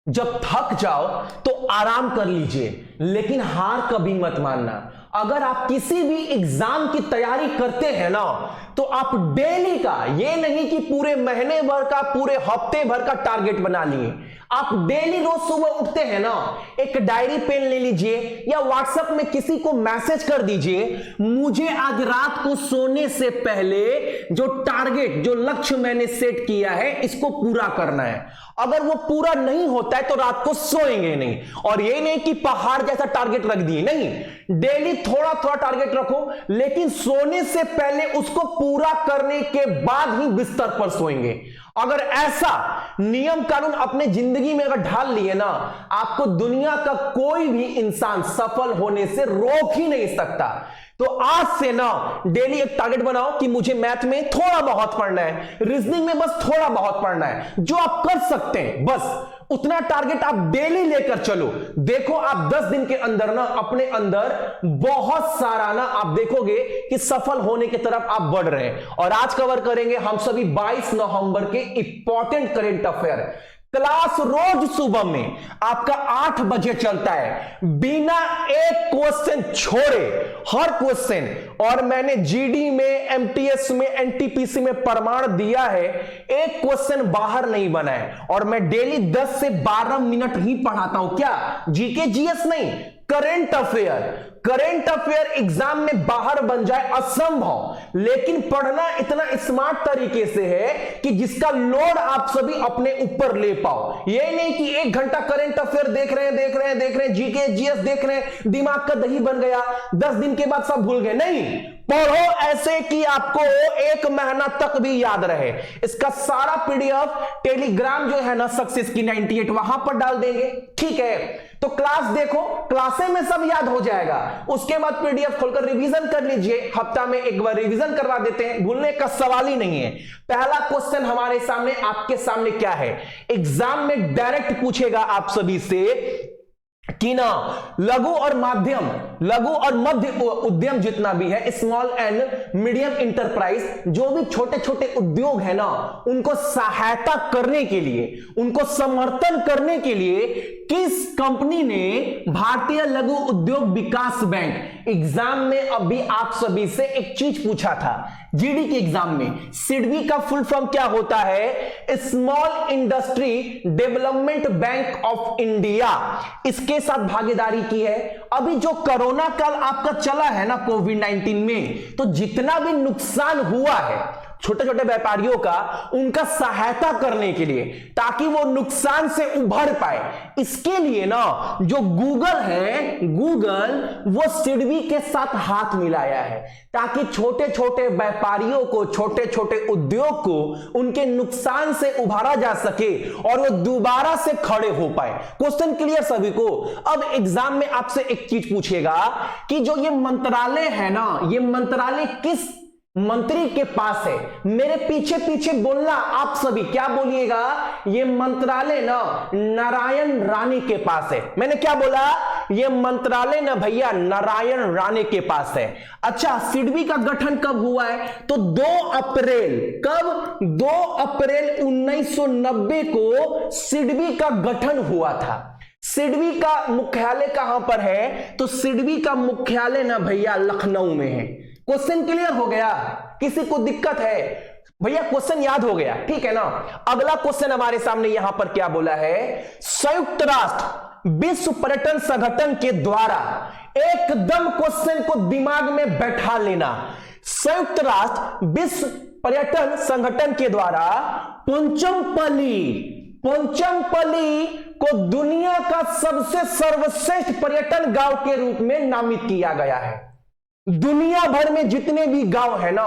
जब थक जाओ तो आराम कर लीजिए, लेकिन हार कभी मत मानना। अगर आप किसी भी एग्जाम की तैयारी करते हैं ना, तो आप डेली का, ये नहीं कि पूरे महीने भर का, पूरे हफ्ते भर का टारगेट बना लिए। आप डेली रोज सुबह उठते हैं ना, एक डायरी पेन ले लीजिए या व्हाट्सएप में किसी को मैसेज कर दीजिए, मुझे आज रात को सोने से पहले जो टारगेट, जो लक्ष्य मैंने सेट किया है, इसको पूरा करना है। अगर वो पूरा नहीं होता है तो रात को सोएंगे नहीं। और ये नहीं कि पहाड़ जैसा टारगेट रख दिए, नहीं, डेली थोड़ा थोड़ा टारगेट रखो, लेकिन सोने से पहले उसको पूरा करने के बाद ही बिस्तर पर सोएंगे। अगर ऐसा नियम कानून अपने जिंदगी में अगर ढाल लिए ना, आपको दुनिया का कोई भी इंसान सफल होने से रोक ही नहीं सकता। तो आज से ना डेली एक टारगेट बनाओ कि मुझे मैथ में थोड़ा बहुत पढ़ना है, रीजनिंग में बस थोड़ा बहुत पढ़ना है, जो आप कर सकते हैं बस उतना टारगेट आप डेली लेकर चलो। देखो आप 10 दिन के अंदर ना अपने अंदर बहुत सारा ना आप देखोगे कि सफल होने की तरफ आप बढ़ रहे हैं। और आज कवर करेंगे हम सभी 22 नवंबर के इंपॉर्टेंट करंट अफेयर। क्लास रोज सुबह में आपका 8 बजे चलता है, बिना एक क्वेश्चन छोड़े, हर क्वेश्चन। और मैंने जीडी में, एमटीएस में, एनटीपीसी में प्रमाण दिया है, एक क्वेश्चन बाहर नहीं बना है। और मैं डेली 10 से 12 मिनट ही पढ़ाता हूं। क्या जीके जीएस नहीं, current affair. Current affair exam में बाहर बन जाए असंभव, लेकिन पढ़ना इतना स्मार्ट तरीके से है कि जिसका लोड आप सभी अपने ऊपर ले पाओ। ये नहीं कि 1 घंटा करंट अफेयर देख रहे हैं, जीके जीएस देख रहे हैं, दिमाग का दही बन गया, 10 दिन के बाद सब भूल गए। नहीं, पढ़ो ऐसे कि आपको 1 महीना तक भी याद रहे। इसका सारा पीडीएफ टेलीग्राम जो है ना सक्सेस की 98 वहां पर डाल देंगे, ठीक है। तो क्लास देखो, क्लासे में सब याद हो जाएगा, उसके बाद पीडीएफ खोलकर रिवीजन कर लीजिए। हफ्ता में एक बार रिवीजन करवा देते हैं, भूलने का सवाल ही नहीं है। पहला क्वेश्चन हमारे सामने, आपके सामने क्या है, एग्जाम में डायरेक्ट पूछेगा आप सभी से कि ना लघु और मध्य उद्यम जितना भी है, स्मॉल एंड मीडियम इंटरप्राइज, जो भी छोटे छोटे उद्योग है ना, उनको सहायता करने के लिए, उनको समर्थन करने के लिए किस कंपनी ने भारतीय लघु उद्योग विकास बैंक, एग्जाम में अभी आप सभी से एक चीज पूछा था जीडी के एग्जाम में, सिडबी का फुल फॉर्म क्या होता है, small industry development bank of India, इसके साथ भागीदारी की है। अभी जो कोरोना काल आपका चला है ना कोविड-19 में, तो जितना भी नुकसान हुआ है छोटे छोटे व्यापारियों का, उनका सहायता करने के लिए, ताकि वो नुकसान से उभर पाए, इसके लिए ना जो गूगल है, गूगल वो सिडबी के साथ हाथ मिलाया है, ताकि छोटे छोटे व्यापारियों को, छोटे छोटे उद्योग को उनके नुकसान से उभारा जा सके और वो दोबारा से खड़े हो पाए। क्वेश्चन क्लियर सभी को। अब एग्जाम में आपसे एक चीज पूछेगा कि जो ये मंत्रालय है ना, ये मंत्रालय किस मंत्री के पास है। मेरे पीछे पीछे बोलना आप सभी, क्या बोलिएगा, ये मंत्रालय ना नारायण राणे के पास है। मैंने क्या बोला, ये मंत्रालय ना भैया नारायण राणे के पास है। अच्छा, सिडबी का गठन कब हुआ है, तो 2 अप्रैल, कब, 2 अप्रैल 1990 को सिडबी का गठन हुआ था। सिडबी का मुख्यालय कहां पर है, तो सिडबी का मुख्यालय ना भैया लखनऊ में है। क्वेश्चन क्लियर हो गया, किसी को दिक्कत है भैया, क्वेश्चन याद हो गया, ठीक है ना। अगला क्वेश्चन हमारे सामने यहां पर क्या बोला है, संयुक्त राष्ट्र विश्व पर्यटन संगठन के द्वारा, एकदम क्वेश्चन को दिमाग में बैठा लेना, संयुक्त राष्ट्र विश्व पर्यटन संगठन के द्वारा पोचमपल्ली को दुनिया का सबसे सर्वश्रेष्ठ पर्यटन गांव के रूप में नामित किया गया है। दुनिया भर में जितने भी गांव है ना,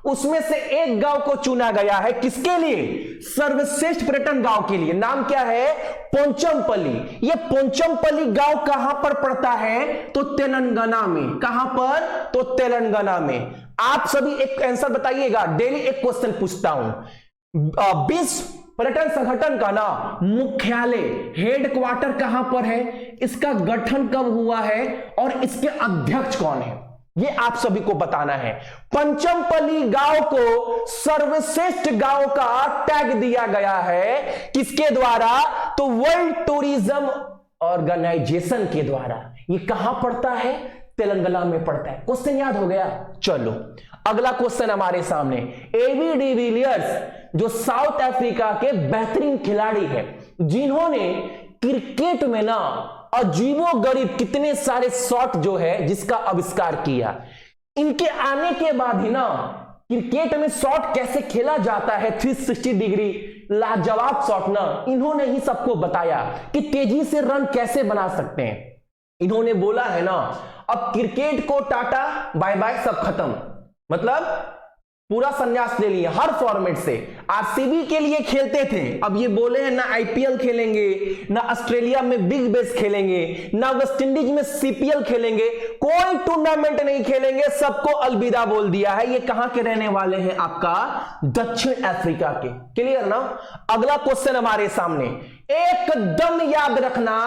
उसमें से एक गांव को चुना गया है, किसके लिए, सर्वश्रेष्ठ पर्यटन गांव के लिए। नाम क्या है, पोचमपल्ली। ये पोचमपल्ली गांव कहां पर पड़ता है, तो तेलंगाना में। कहां पर, तो तेलंगाना में। आप सभी एक आंसर बताइएगा, डेली एक क्वेश्चन पूछता हूं। विश्व पर्यटन संगठन का ना मुख्यालय, हेडक्वार्टर कहां पर है, इसका गठन कब हुआ है और इसके अध्यक्ष कौन है। ये आप सभी को बताना है। पंचमपल्ली गांव को सर्वश्रेष्ठ गांव का टैग दिया गया है किसके द्वारा? तो वर्ल्ड टूरिज्म ऑर्गेनाइजेशन के द्वारा। ये कहां पड़ता है? तेलंगाना में पड़ता है। क्वेश्चन याद हो गया? चलो अगला क्वेश्चन हमारे सामने। एबी डिविलियर्स जो साउथ अफ्रीका के बेहतरीन खिलाड़ी है, जिन्होंने क्रिकेट में ना अजीबो गरीब कितने सारे शॉट जो है जिसका आविष्कार किया, इनके आने के बाद ही ना क्रिकेट में शॉट कैसे खेला जाता है 360 डिग्री लाजवाब शॉट ना इन्होंने ही सबको बताया कि तेजी से रन कैसे बना सकते हैं। इन्होंने बोला है ना अब क्रिकेट को टाटा बाय बाय सब खत्म, मतलब पूरा संन्यास ले लिया हर फॉर्मेट से। आरसीबी के लिए खेलते थे, अब ये बोले हैं ना आईपीएल खेलेंगे, ना ऑस्ट्रेलिया में बिग बैश खेलेंगे, ना वेस्ट इंडीज में सीपीएल खेलेंगे, कोई टूर्नामेंट नहीं खेलेंगे, सबको अलविदा बोल दिया है। ये कहां के रहने वाले हैं? आपका दक्षिण अफ्रीका के। क्लियर ना? अगला क्वेश्चन हमारे सामने, एकदम याद रखना,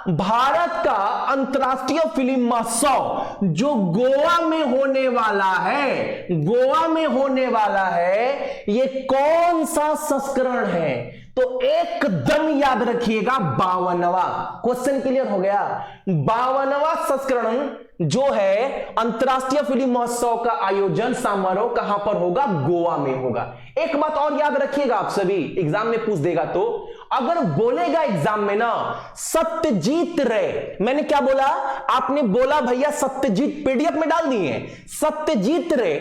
भारत का अंतर्राष्ट्रीय फिल्म महोत्सव जो गोवा में होने वाला है, गोवा में होने वाला है, ये कौन सा संस्करण है? तो एकदम याद रखिएगा 52वां। क्वेश्चन क्लियर हो गया? 52वां संस्करण जो है अंतर्राष्ट्रीय फिल्म महोत्सव का आयोजन समारोह कहां पर होगा? गोवा में होगा। एक बात और याद रखिएगा, आप सभी एग्जाम में पूछ देगा, तो अगर बोलेगा एग्जाम में ना सत्यजीत रे, मैंने क्या बोला? आपने बोला भैया सत्यजीत, पीडीएफ में डाल दिए, सत्यजीत रे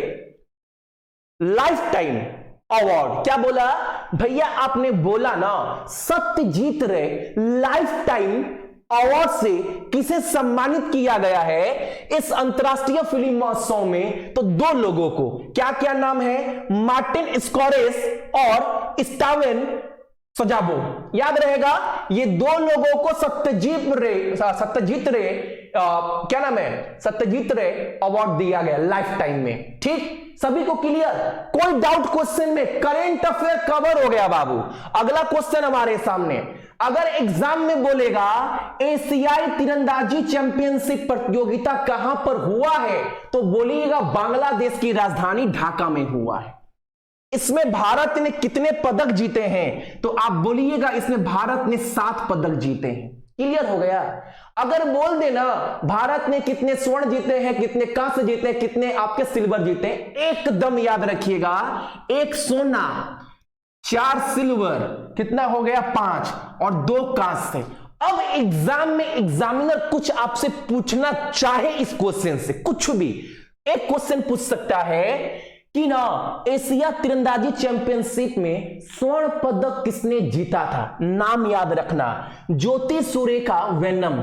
लाइफ टाइम अवार्ड। क्या बोला भैया? आपने बोला ना सत्यजीत रे लाइफ टाइम अवार्ड से किसे सम्मानित किया गया है इस अंतर्राष्ट्रीय फिल्म महोत्सव में? तो दो लोगों को। क्या क्या नाम है? मार्टिन स्कॉरेस और स्टावेन सजाबो। याद रहेगा, ये दो लोगों को सत्यजीत रे क्या नाम है? सत्यजीत रे अवार्ड दिया गया लाइफ टाइम में। ठीक, सभी को क्लियर? कोई डाउट क्वेश्चन में? करेंट अफेयर कवर हो गया बाबू। अगला क्वेश्चन हमारे सामने, अगर एग्जाम में बोलेगा एशियाई तीरंदाजी चैंपियनशिप प्रतियोगिता कहां पर हुआ है, तो बोलिएगा बांग्लादेश की राजधानी ढाका में हुआ है। इसमें भारत ने कितने पदक जीते हैं? तो आप बोलिएगा इसमें भारत ने 7 पदक जीते हैं। क्लियर हो गया? अगर बोल देना भारत ने कितने स्वर्ण जीते हैं, कितने कांस्य जीते हैं, कितने आपके सिल्वर जीते हैं, एकदम याद रखिएगा 1 सोना 4 सिल्वर, कितना हो गया? 5 और 2 कांस्य। अब एग्जाम में एग्जामिनर कुछ आपसे पूछना चाहे इस क्वेश्चन से, कुछ भी एक क्वेश्चन पूछ सकता है कि ना एशिया तीरंदाजी चैंपियनशिप में स्वर्ण पदक किसने जीता था? नाम याद रखना, ज्योति सुरेखा वेनम।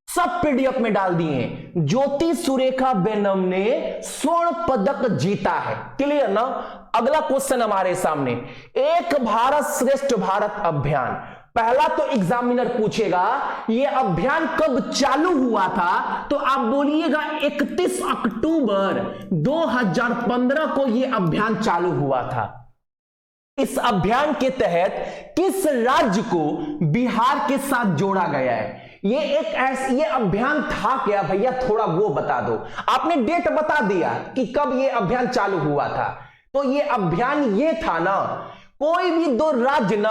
सब पीडीएफ में डाल दिए, ज्योति सुरेखा वेनम ने स्वर्ण पदक जीता है। क्लियर ना? अगला क्वेश्चन हमारे सामने, एक भारत श्रेष्ठ भारत अभियान। पहला तो एग्जामिनर पूछेगा यह अभियान कब चालू हुआ था, तो आप बोलिएगा 31 अक्टूबर 2015 को यह अभियान चालू हुआ था। इस अभियान के तहत किस राज्य को बिहार के साथ जोड़ा गया है? ये अभियान था क्या भैया? थोड़ा वो बता दो। आपने डेट बता दिया कि कब ये अभियान चालू हुआ था, तो ये अभियान ये था ना, कोई भी 2 राज्य ना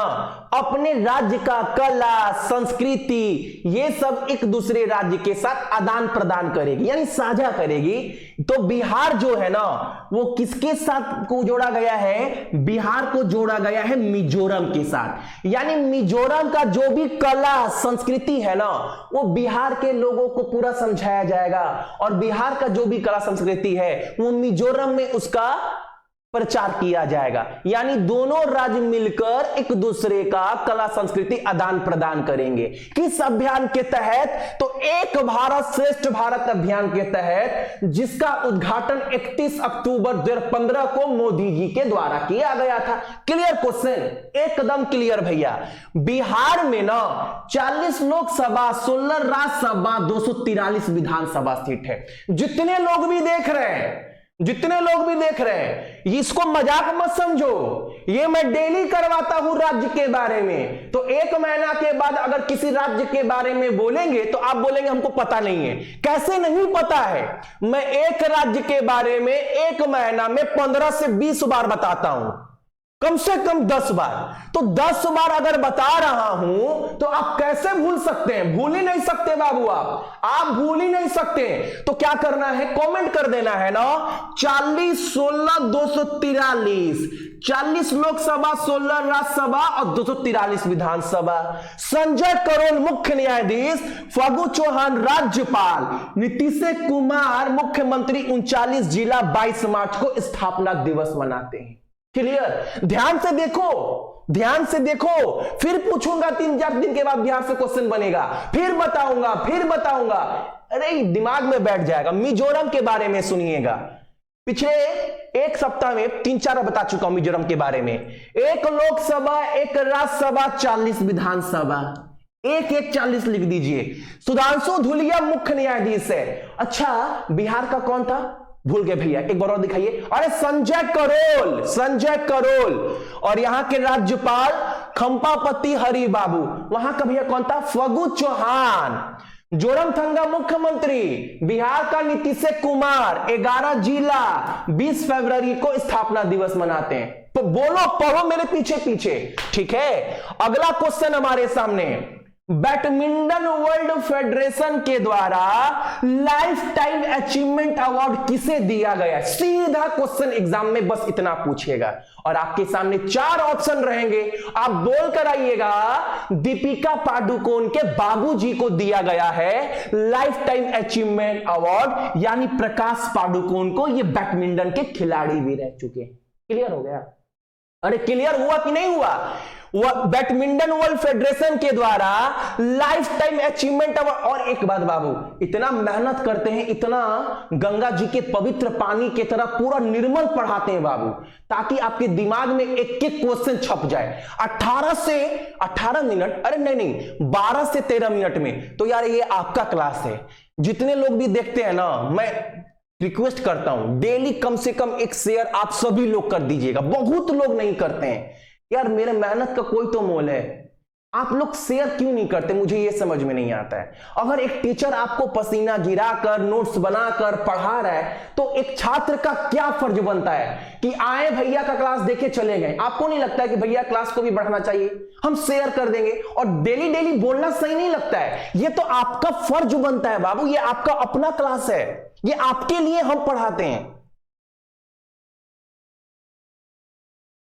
अपने राज्य का कला संस्कृति ये सब एक दूसरे राज्य के साथ आदान प्रदान करेगी, यानी साझा करेगी। तो बिहार जो है ना वो किसके साथ को जोड़ा गया है? बिहार को जोड़ा गया है मिजोरम के साथ, यानी मिजोरम का जो भी कला संस्कृति है ना वो बिहार के लोगों को पूरा समझाया जाएगा, और बिहार का जो भी कला संस्कृति है वो मिजोरम में उसका प्रचार किया जाएगा। यानी दोनों राज्य मिलकर एक दूसरे का कला संस्कृति आदान प्रदान करेंगे। किस अभियान के तहत? तो एक भारत श्रेष्ठ भारत अभियान के तहत, जिसका उद्घाटन 31 अक्टूबर 2015 को मोदी जी के द्वारा किया गया था। Clear question? एकदम क्लियर भैया। बिहार में ना 40 लोकसभा, 16 राज्यसभा, 243 विधानसभा सीट है। जितने लोग भी देख रहे हैं जितने लोग भी देख रहे हैं, इसको मजाक मत समझो, ये मैं डेली करवाता हूं राज्य के बारे में। तो 1 महीना के बाद अगर किसी राज्य के बारे में बोलेंगे तो आप बोलेंगे हमको पता नहीं है। कैसे नहीं पता है? मैं एक राज्य के बारे में 1 महीना में 15 से 20 बार बताता हूं, कम से कम 10 बार। तो 10 बार अगर बता रहा हूं तो आप कैसे भूल सकते हैं? भूल ही नहीं सकते बाबू, आप भूल ही नहीं सकते। तो क्या करना है? कमेंट कर देना है ना, 40 16 243, 40 लोकसभा, 16 राज्यसभा और 243 विधानसभा। संजय करोल मुख्य न्यायाधीश, फागू चौहान राज्यपाल, नीतीश कुमार मुख्यमंत्री। 39 जिला 22 मार्च को स्थापना दिवस मनाते हैं। क्लियर? ध्यान से देखो, ध्यान से देखो, फिर पूछूंगा 3-4 दिन के बाद बिहार से क्वेश्चन बनेगा, फिर बताऊंगा। अरे दिमाग में बैठ जाएगा। मिजोरम के बारे में सुनिएगा, पिछले 1 सप्ताह में 3-4 बता चुका हूं मिजोरम के बारे में। 1 लोकसभा, 1 राज्यसभा, 40 विधानसभा, 1-1 40 लिख दीजिए। सुधांशु धुलिया मुख्य न्यायाधीश है। अच्छा, बिहार का कौन था? भूल गए भैया, एक बार और दिखाइए। अरे संजय करोल। और यहां के राज्यपाल खंपापति हरि बाबू। वहां का भैया कौन था? फागू चौहान। जोरमथंगा मुख्यमंत्री, बिहार का नीतीश कुमार। 11 जिला 20 फरवरी को स्थापना दिवस मनाते हैं। तो बोलो, पढ़ो मेरे पीछे। ठीक है, अगला क्वेश्चन हमारे सामने। बैडमिंटन वर्ल्ड फेडरेशन के द्वारा लाइफ टाइम अचीवमेंट अवार्ड किसे दिया गया? सीधा क्वेश्चन एग्जाम में बस इतना पूछेगा और आपके सामने 4 ऑप्शन रहेंगे, आप बोल कर आइएगा। दीपिका पादुकोण के बाबूजी को दिया गया है लाइफ टाइम अचीवमेंट अवार्ड, यानी प्रकाश पादुकोण को। ये बैडमिंटन के खिलाड़ी भी रह चुके। क्लियर हो गया? अरे क्लियर हुआ कि नहीं हुआ? बैडमिंटन वर्ल्ड फेडरेशन के द्वारा लाइफ टाइम अचीवमेंट अवार्ड। और एक बात बाबू, इतना मेहनत करते हैं, इतना गंगा जी के पवित्र पानी की तरह पूरा निर्मल पढ़ाते हैं बाबू, ताकि आपके दिमाग में एक क्वेश्चन छप जाए 18 मिनट, अरे नहीं 12 से 13 मिनट में। तो यार ये आपका क्लास है, जितने लोग भी देखते हैं ना, मैं रिक्वेस्ट करता हूं डेली कम से कम एक शेयर आप सभी लोग कर दीजिएगा। बहुत लोग नहीं करते हैं यार, मेरे मेहनत का कोई तो मोल है। आप लोग शेयर क्यों नहीं करते? मुझे ये समझ में नहीं आता है। अगर एक टीचर आपको पसीना गिराकर नोट्स बनाकर पढ़ा रहा है तो एक छात्र का क्या फर्ज बनता है कि आए भैया का क्लास देखे चले गए। आपको नहीं लगता है कि भैया क्लास को भी बढ़ाना चाहिए? हम शेयर कर देंगे और डेली बोलना सही नहीं लगता है। ये तो आपका फर्ज बनता है बाबू, ये आपका अपना क्लास है, ये आपके लिए हम पढ़ाते हैं।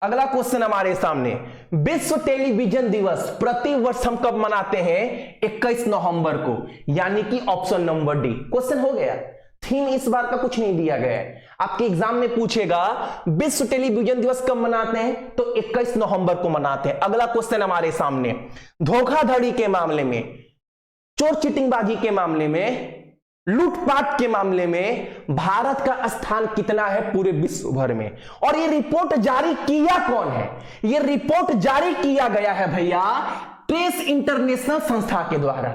अगला क्वेश्चन हमारे सामने, विश्व टेलीविजन दिवस प्रति वर्ष हम कब मनाते हैं? 21 नवंबर को, यानी कि ऑप्शन नंबर डी। क्वेश्चन हो गया। थीम इस बार का कुछ नहीं दिया गया है, आपके एग्जाम में पूछेगा विश्व टेलीविजन दिवस कब मनाते हैं, तो 21 नवंबर को मनाते हैं। अगला क्वेश्चन हमारे सामने, धोखाधड़ी के मामले में, चोर चीटिंगबाजी के मामले में, लूटपाट के मामले में भारत का स्थान कितना है पूरे विश्व भर में? और ये रिपोर्ट जारी किया कौन है? ये रिपोर्ट जारी किया गया है भैया प्रेस इंटरनेशनल संस्था के द्वारा।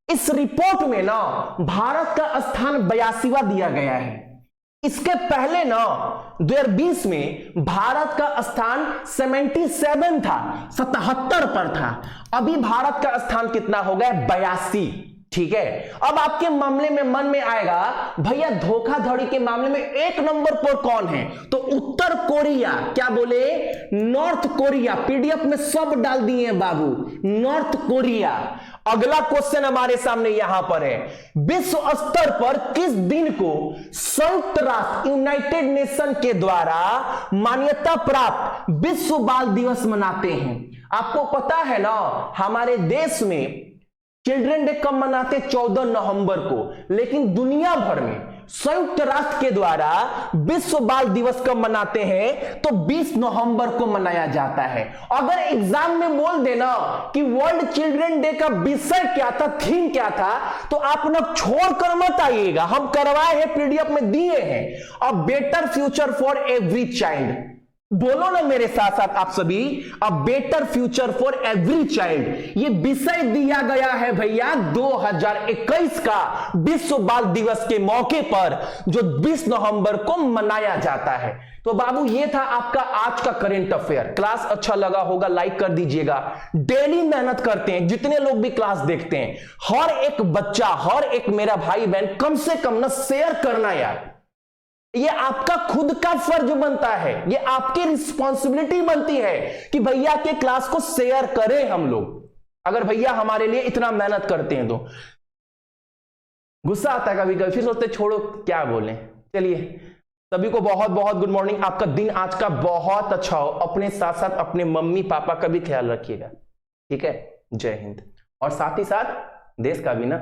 इस रिपोर्ट में ना भारत का स्थान 82वां दिया गया है। इसके पहले ना 2020 में भारत का स्थान 77 था, 77 पर था। अभी भारत का स्थान कितना हो गया? 82। ठीक है, अब आपके मामले में मन में आएगा भैया धोखाधड़ी के मामले में 1 नंबर पर कौन है? तो उत्तर कोरिया। क्या बोले? North Korea. पीडीएफ में सब डाल दिए हैं बाबू, नॉर्थ कोरिया। अगला क्वेश्चन हमारे सामने यहां पर है, विश्व स्तर पर किस दिन को संयुक्त राष्ट्र यूनाइटेड नेशन के द्वारा मान्यता प्राप्त विश्व बाल दिवस मनाते हैं? आपको पता है ना हमारे देश में चिल्ड्रन डे कब मनाते? 14 नवंबर को। लेकिन दुनिया भर में संयुक्त राष्ट्र के द्वारा विश्व बाल दिवस कब मनाते हैं? तो 20 नवंबर को मनाया जाता है। अगर एग्जाम में बोल देना कि वर्ल्ड चिल्ड्रन डे का विषय क्या था, थीम क्या था, तो आप लोग छोड़कर मत आइएगा, हम करवाए हैं, पीडीएफ में दिए हैं। A better future for every child. बोलो ना मेरे साथ साथ आप सभी, a better future for every child. ये विषय दिया गया है भैया 2021 का विश्व बाल दिवस के मौके पर, जो 20 नवंबर को मनाया जाता है। तो बाबू ये था आपका आज का करंट अफेयर। क्लास अच्छा लगा होगा लाइक कर दीजिएगा। डेली मेहनत करते हैं, जितने लोग भी क्लास देखते हैं, हर एक बच्चा, हर एक मेरा भाई बहन कम से कम ना शेयर करना यार। ये आपका खुद का फर्ज बनता है, ये आपकी रिस्पॉन्सिबिलिटी बनती है कि भैया के क्लास को शेयर करें हम लोग। अगर भैया हमारे लिए इतना मेहनत करते हैं तो गुस्सा आता है कभी कभी, फिर सोचते छोड़ो क्या बोलें। चलिए सभी को बहुत बहुत गुड मॉर्निंग। आपका दिन आज का बहुत अच्छा हो। अपने साथ साथ अपने मम्मी पापा का भी ख्याल रखिएगा, ठीक है। जय हिंद। और साथ ही साथ देश का भी ना।